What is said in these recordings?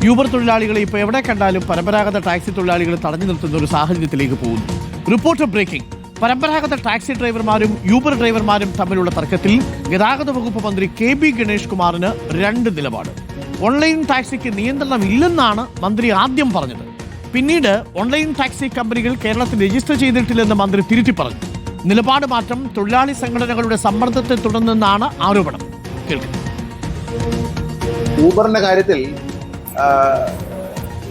Uber തൊഴിലാളികളെ ഇപ്പോൾ എവിടെ കണ്ടാലും പരമ്പരാഗത ടാക്സി തൊഴിലാളികൾ തടഞ്ഞു നിർത്തുന്ന ഒരു സാഹചര്യത്തിലേക്ക് പോകുന്നു. Reporter breaking. പരമ്പരാഗത ടാക്സി ഡ്രൈവർമാരും യൂബർ ഡ്രൈവർമാരും തമ്മിലുള്ള തർക്കത്തിൽ ഗതാഗത വകുപ്പ് മന്ത്രി KB ഗണേഷ് കുമാറിന് രണ്ട് നിലപാട്. ഓൺലൈൻ ടാക്സിക്ക് നിയന്ത്രണം ഇല്ലെന്നാണ് മന്ത്രി ആദ്യം പറഞ്ഞത്. പിന്നീട് ഓൺലൈൻ ടാക്സി കമ്പനികൾ കേരളത്തിൽ രജിസ്റ്റർ ചെയ്തിട്ടില്ലെന്ന് മന്ത്രി തിരുത്തി പറഞ്ഞു. നിലപാട് മാറ്റം തൊഴിലാളി സംഘടനകളുടെ സമ്മർദ്ദത്തെ തുടർന്നെന്നാണ് ആരോപണം. കേൾക്കുന്നത് ഊബറിന്റെ കാര്യത്തിൽ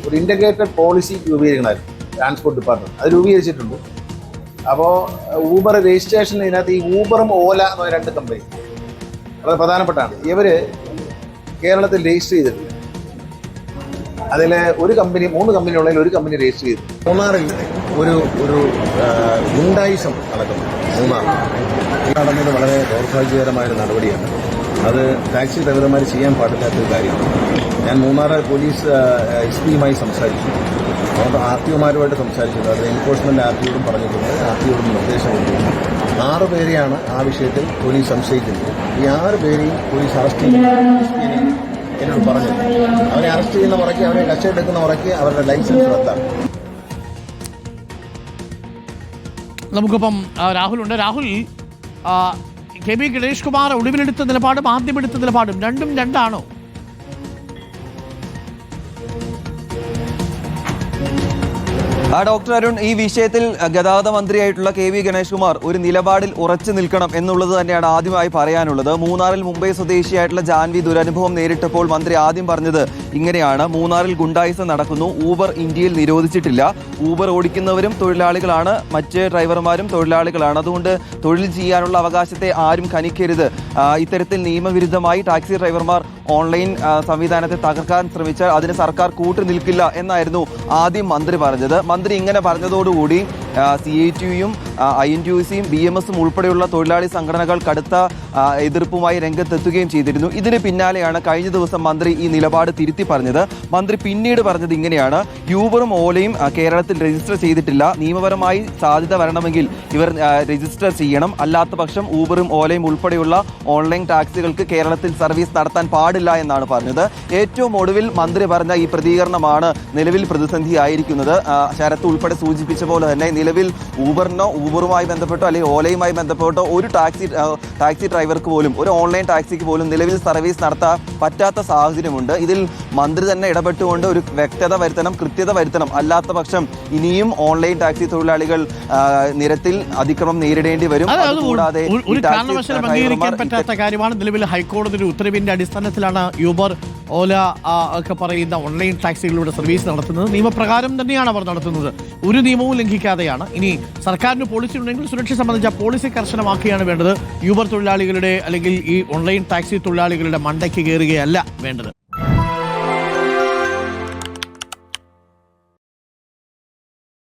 ഒരു ഇന്റഗ്രേറ്റഡ് പോളിസി രൂപീകരിക്കണമായിരുന്നു ട്രാൻസ്പോർട്ട് ഡിപ്പാർട്ട്മെന്റ്. അത് രൂപീകരിച്ചിട്ടുണ്ട്. അപ്പോൾ ഊബർ രജിസ്ട്രേഷൻ ഇതിനകത്ത് ഈ ഊബറും ഓല എന്ന് പറഞ്ഞ രണ്ട് കമ്പനി വളരെ പ്രധാനപ്പെട്ടാണ്. ഇവർ കേരളത്തിൽ രജിസ്റ്റർ ചെയ്തിട്ടില്ല. അതിൽ ഒരു കമ്പനി, 3 കമ്പനി ഉള്ളതിൽ ഒരു കമ്പനി രജിസ്റ്റർ ചെയ്തു. മൂന്നാറിൽ ഒരു ഗുണ്ടായിസം നടക്കുന്നു. നടന്നത് വളരെ ദൗർഭാഗ്യകരമായ നടപടിയാണ്. അത് ടാക്സി ഡ്രൈവർമാർ ചെയ്യാൻ പാടില്ലാത്തൊരു കാര്യമാണ്. ഞാൻ മൂന്നാറ് പോലീസ് SP-യുമായി സംസാരിച്ചു. അവർ RTOമാരുമായിട്ട് സംസാരിച്ചിട്ടുണ്ട്. അത് എൻഫോഴ്സ്മെന്റ് RTOയോടും പറഞ്ഞിട്ടുണ്ട്. RTOയോടും നിർദ്ദേശം കൊടുത്തിട്ടുണ്ട്. 6 പേരെയാണ് ആ വിഷയത്തിൽ പോലീസ് സംശയിക്കുന്നത്. ഈ 6 പേരെയും പോലീസ് അറസ്റ്റ് ചെയ്യുന്നു എന്നോട് പറഞ്ഞത്. അവരെ അറസ്റ്റ് ചെയ്യുന്ന മുറയ്ക്ക്, അവരെ കസ്റ്റഡിയെടുക്കുന്ന മുറയ്ക്ക് അവരുടെ ലൈസൻസ് റദ്ദാക്കും. നമുക്കിപ്പം രാഹുലുണ്ട്. രാഹുൽ, KB ഗണേഷ് കുമാർ ഒടുവിലെടുത്ത നിലപാടും ആദ്യമെടുത്ത നിലപാടും രണ്ടും രണ്ടാണോ? ഡോക്ടർ അരുൺ, ഈ വിഷയത്തിൽ ഗതാഗത മന്ത്രിയായിട്ടുള്ള KB ഗണേഷ് കുമാർ ഒരു നിലപാടിൽ ഉറച്ചു നിൽക്കണം എന്നുള്ളത് തന്നെയാണ് ആദ്യമായി പറയാനുള്ളത്. മൂന്നാറിൽ മുംബൈ സ്വദേശിയായിട്ടുള്ള ജാൻവി ദുരനുഭവം നേരിട്ടപ്പോൾ മന്ത്രി ആദ്യം പറഞ്ഞത് ഇങ്ങനെയാണ്: മൂന്നാറിൽ ഗുണ്ടായിസം നടക്കുന്നു, ഊബർ ഇന്ത്യയിൽ നിരോധിച്ചിട്ടില്ല, ഊബർ ഓടിക്കുന്നവരും തൊഴിലാളികളാണ്, മറ്റ് ഡ്രൈവർമാരും തൊഴിലാളികളാണ്, അതുകൊണ്ട് തൊഴിൽ ചെയ്യാനുള്ള അവകാശത്തെ ആരും കനിക്കരുത്, ഇത്തരത്തിൽ നിയമവിരുദ്ധമായി ടാക്സി ഡ്രൈവർമാർ ഓൺലൈൻ സംവിധാനത്തെ തകർക്കാൻ ശ്രമിച്ചാൽ അതിന് സർക്കാർ കൂട്ടുനിൽക്കില്ല എന്നായിരുന്നു ആദ്യം മന്ത്രി പറഞ്ഞത്. മന്ത്രി ഇങ്ങനെ പറഞ്ഞതോടുകൂടി CITUയും INTUCയും BMSും ഉൾപ്പെടെയുള്ള തൊഴിലാളി സംഘടനകൾ കടുത്ത എതിർപ്പുമായി രംഗത്തെത്തുകയും ചെയ്തിരുന്നു. ഇതിന് പിന്നാലെയാണ് കഴിഞ്ഞ ദിവസം മന്ത്രി ഈ നിലപാട് തിരുത്തി പറഞ്ഞത്. മന്ത്രി പിന്നീട് പറഞ്ഞത് ഇങ്ങനെയാണ്: യൂബറും ഓലയും കേരളത്തിൽ രജിസ്റ്റർ ചെയ്തിട്ടില്ല, നിയമപരമായി സാധ്യത വരണമെങ്കിൽ ഇവർ രജിസ്റ്റർ ചെയ്യണം, അല്ലാത്ത പക്ഷം ഊബറും ഓലയും ഉൾപ്പെടെയുള്ള ഓൺലൈൻ ടാക്സികൾക്ക് കേരളത്തിൽ സർവീസ് നടത്താൻ പാടില്ല എന്നാണ് പറഞ്ഞത്. ഏറ്റവും ഒടുവിൽ മന്ത്രി പറഞ്ഞ ഈ പ്രതികരണമാണ് നിലവിൽ പ്രതിസന്ധിയായിരിക്കുന്നത്. ശരത്ത് ഉൾപ്പെടെ സൂചിപ്പിച്ച പോലെ തന്നെ നിലവിൽ ഊബറിനോ ഊബറുമായി ബന്ധപ്പെട്ടോ അല്ലെങ്കിൽ ഓലയുമായി ബന്ധപ്പെട്ടോ ഒരു ടാക്സി ഡ്രൈവർക്ക് പോലും, ഒരു ഓൺലൈൻ ടാക്സിക്ക് പോലും നിലവിൽ സർവീസ് നടത്താൻ പറ്റാത്ത സാഹചര്യമുണ്ട്. ഇതിൽ മന്ത്രി തന്നെ ഇടപെട്ടുകൊണ്ട് ഒരു വ്യക്തത വരുത്തണം, കൃത്യത വരുത്തണം. അല്ലാത്ത പക്ഷം ഇനിയും ഓൺലൈൻ ടാക്സി തൊഴിലാളികൾ നിരത്തിൽ അതിക്രമം നേരിടേണ്ടി വരും. കൂടാതെ പറ്റാത്ത കാര്യമാണ്. നിലവിൽ ഹൈക്കോടതിയുടെ ഉത്തരവിന്റെ അടിസ്ഥാനത്തിലാണ് യൂബർ, ഓല ഒക്കെ പറയുന്ന ഓൺലൈൻ ടാക്സികളുടെ സർവീസ് നടത്തുന്നത്. നിയമപ്രകാരം തന്നെയാണ് അവർ നടത്തുന്നത്. ഒരു നിയമവും ലംഘിക്കാതെയാണ്. ഇനി സർക്കാരിന് പോളിസി ഉണ്ടെങ്കിൽ സുരക്ഷ സംബന്ധിച്ച പോളിസി കർശനമാക്കുകയാണ് വേണ്ടത്. യൂബർ തൊഴിലാളികളുടെ അല്ലെങ്കിൽ ഈ ഓൺലൈൻ ടാക്സി തൊഴിലാളികളുടെ മണ്ടയ്ക്ക് കയറുകയല്ല വേണ്ടത്.